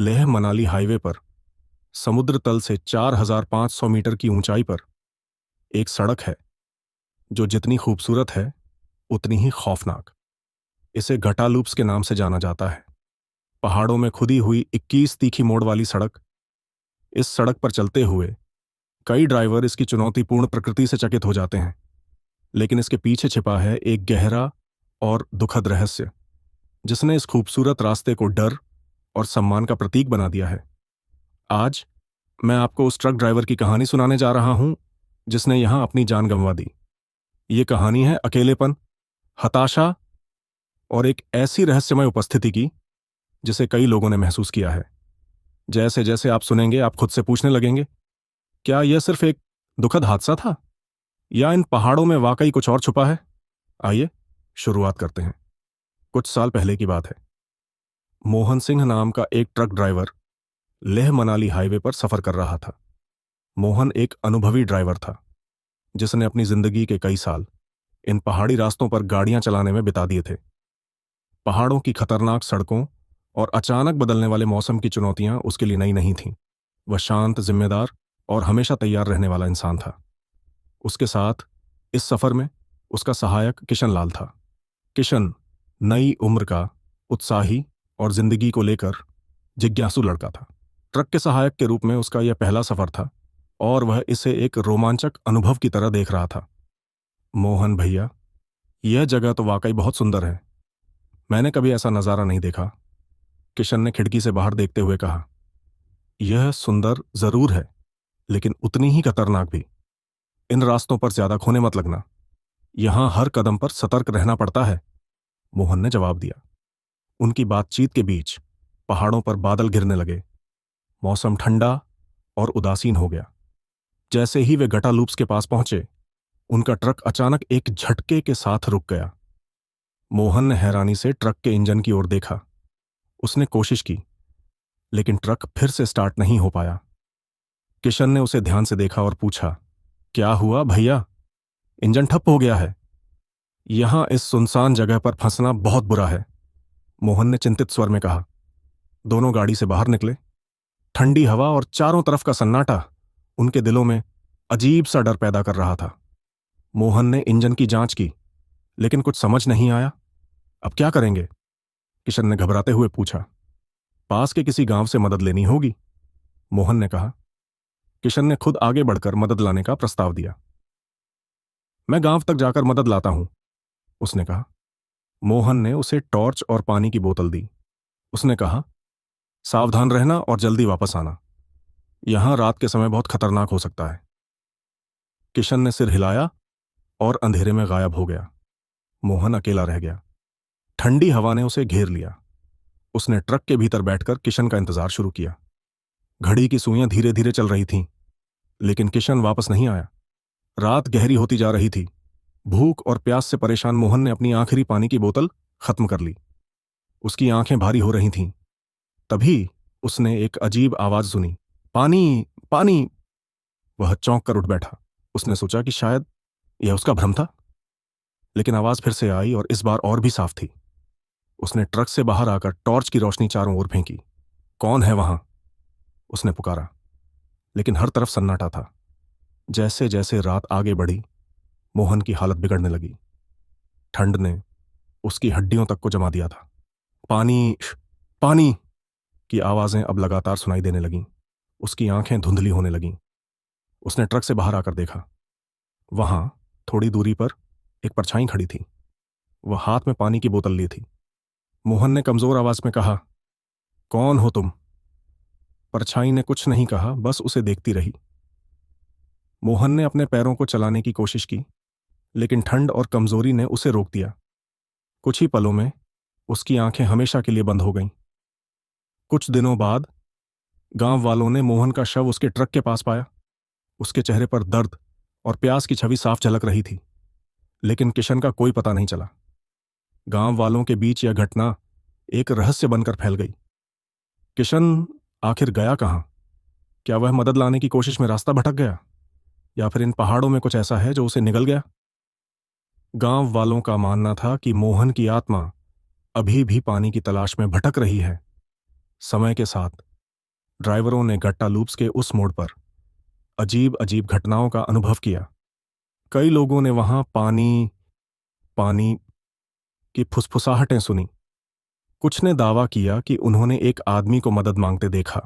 Leh Manali highway पर समुद्र तल से 4,500 मीटर की ऊंचाई पर एक सड़क है जो जितनी खूबसूरत है उतनी ही खौफनाक। इसे घटा लूप्स के नाम से जाना जाता है। पहाड़ों में खुदी हुई 21 तीखी मोड़ वाली सड़क। इस सड़क पर चलते हुए कई ड्राइवर इसकी चुनौतीपूर्ण प्रकृति से चकित हो जाते हैं, लेकिन इसके पीछे छिपा है एक गहरा और दुखद रहस्य जिसने इस खूबसूरत रास्ते को डर और सम्मान का प्रतीक बना दिया है। आज मैं आपको उस ट्रक ड्राइवर की कहानी सुनाने जा रहा हूं जिसने यहां अपनी जान गंवा दी। ये कहानी है अकेलेपन, हताशा और एक ऐसी रहस्यमय उपस्थिति की जिसे कई लोगों ने महसूस किया है। जैसे जैसे आप सुनेंगे आप खुद से पूछने लगेंगे, क्या यह सिर्फ एक दुखद हादसा था या इन पहाड़ों में वाकई कुछ और छुपा है? आइए शुरुआत करते हैं। कुछ साल पहले की बात है। मोहन सिंह नाम का एक truck driver Leh Manali highway पर सफर कर रहा था। मोहन एक अनुभवी ड्राइवर था जिसने अपनी जिंदगी के कई साल इन पहाड़ी रास्तों पर गाड़ियां चलाने में बिता दिए थे। पहाड़ों की खतरनाक सड़कों और अचानक बदलने वाले मौसम की चुनौतियां उसके लिए नई नहीं थीं। वह शांत, जिम्मेदार और हमेशा तैयार रहने वाला इंसान था। उसके साथ इस सफर में उसका सहायक किशन लाल था। किशन नई उम्र का, उत्साही और जिंदगी को लेकर जिज्ञासु लड़का था। ट्रक के सहायक के रूप में उसका यह पहला सफर था और वह इसे एक रोमांचक अनुभव की तरह देख रहा था। मोहन भैया, यह जगह तो वाकई बहुत सुंदर है। मैंने कभी ऐसा नजारा नहीं देखा, किशन ने खिड़की से बाहर देखते हुए कहा। यह सुंदर जरूर है, लेकिन उतनी ही खतरनाक भी। इन रास्तों पर ज्यादा खोने मत लगना, यहां हर कदम पर सतर्क रहना पड़ता है, मोहन ने जवाब दिया। उनकी बातचीत के बीच पहाड़ों पर बादल गिरने लगे। मौसम ठंडा और उदासीन हो गया। जैसे ही वे गटा लूप्स के पास पहुंचे, उनका ट्रक अचानक एक झटके के साथ रुक गया। मोहन ने हैरानी से ट्रक के इंजन की ओर देखा। उसने कोशिश की, लेकिन ट्रक फिर से स्टार्ट नहीं हो पाया। किशन ने उसे ध्यान से देखा और पूछा, क्या हुआ भैया? इंजन ठप हो गया है। यहां इस सुनसान जगह पर फंसना बहुत बुरा है, मोहन ने चिंतित स्वर में कहा। दोनों गाड़ी से बाहर निकले। ठंडी हवा और चारों तरफ का सन्नाटा उनके दिलों में अजीब सा डर पैदा कर रहा था। मोहन ने इंजन की जांच की, लेकिन कुछ समझ नहीं आया। अब क्या करेंगे? किशन ने घबराते हुए पूछा। पास के किसी गांव से मदद लेनी होगी, मोहन ने कहा। किशन ने खुद आगे बढ़कर मदद लाने का प्रस्ताव दिया। मैं गांव तक जाकर मदद लाता हूं, उसने कहा। मोहन ने उसे टॉर्च और पानी की बोतल दी। उसने कहा, सावधान रहना और जल्दी वापस आना, यहां रात के समय बहुत खतरनाक हो सकता है। किशन ने सिर हिलाया और अंधेरे में गायब हो गया। मोहन अकेला रह गया। ठंडी हवा ने उसे घेर लिया। उसने ट्रक के भीतर बैठकर किशन का इंतजार शुरू किया। घड़ी की सुइयां धीरे धीरे चल रही थीं, लेकिन किशन वापस नहीं आया। रात गहरी होती जा रही थी। भूख और प्यास से परेशान मोहन ने अपनी आखिरी पानी की बोतल खत्म कर ली। उसकी आंखें भारी हो रही थीं। तभी उसने एक अजीब आवाज सुनी, पानी, पानी। वह चौंक कर उठ बैठा। उसने सोचा कि शायद यह उसका भ्रम था, लेकिन आवाज फिर से आई और इस बार और भी साफ थी। उसने ट्रक से बाहर आकर टॉर्च की रोशनी चारों ओर फेंकी। कौन है वहां? उसने पुकारा, लेकिन हर तरफ सन्नाटा था। जैसे जैसे रात आगे बढ़ी, मोहन की हालत बिगड़ने लगी। ठंड ने उसकी हड्डियों तक को जमा दिया था। पानी, पानी की आवाजें अब लगातार सुनाई देने लगीं। उसकी आंखें धुंधली होने लगीं। उसने ट्रक से बाहर आकर देखा। वहां थोड़ी दूरी पर एक परछाई खड़ी थी। वह हाथ में पानी की बोतल ली थी। मोहन ने कमजोर आवाज में कहा, कौन हो तुम? परछाई ने कुछ नहीं कहा, बस उसे देखती रही। मोहन ने अपने पैरों को चलाने की कोशिश की, लेकिन ठंड और कमजोरी ने उसे रोक दिया। कुछ ही पलों में उसकी आंखें हमेशा के लिए बंद हो गईं। कुछ दिनों बाद गांव वालों ने मोहन का शव उसके ट्रक के पास पाया। उसके चेहरे पर दर्द और प्यास की छवि साफ झलक रही थी, लेकिन किशन का कोई पता नहीं चला। गांव वालों के बीच यह घटना एक रहस्य बनकर फैल गई। किशन आखिर गया कहां? क्या वह मदद लाने की कोशिश में रास्ता भटक गया, या फिर इन पहाड़ों में कुछ ऐसा है जो उसे निगल गया? गांव वालों का मानना था कि मोहन की आत्मा अभी भी पानी की तलाश में भटक रही है। समय के साथ ड्राइवरों ने गट्टा लूप्स के उस मोड़ पर अजीब अजीब घटनाओं का अनुभव किया। कई लोगों ने वहां पानी पानी की फुसफुसाहटें सुनी। कुछ ने दावा किया कि उन्होंने एक आदमी को मदद मांगते देखा।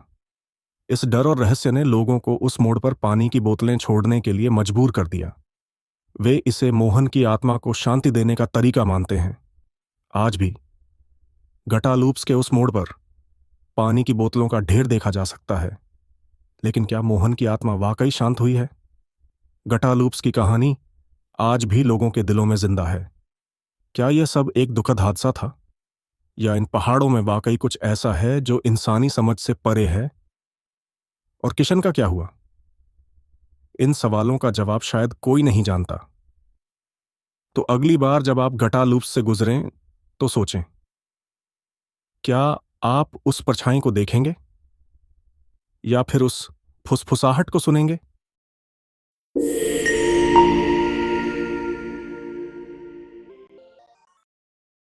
इस डर और रहस्य ने लोगों को उस मोड़ पर पानी की बोतलें छोड़ने के लिए मजबूर कर दिया। वे इसे मोहन की आत्मा को शांति देने का तरीका मानते हैं। आज भी गटा लूप्स के उस मोड़ पर पानी की बोतलों का ढेर देखा जा सकता है। लेकिन क्या मोहन की आत्मा वाकई शांत हुई है? गटा लूप्स की कहानी आज भी लोगों के दिलों में जिंदा है। क्या यह सब एक दुखद हादसा था, या इन पहाड़ों में वाकई कुछ ऐसा है जो इंसानी समझ से परे है? और किशन का क्या हुआ? इन सवालों का जवाब शायद कोई नहीं जानता। तो अगली बार जब आप गटा लूप्स से गुजरें तो सोचें, क्या आप उस परछाई को देखेंगे या फिर उस फुसफुसाहट को सुनेंगे?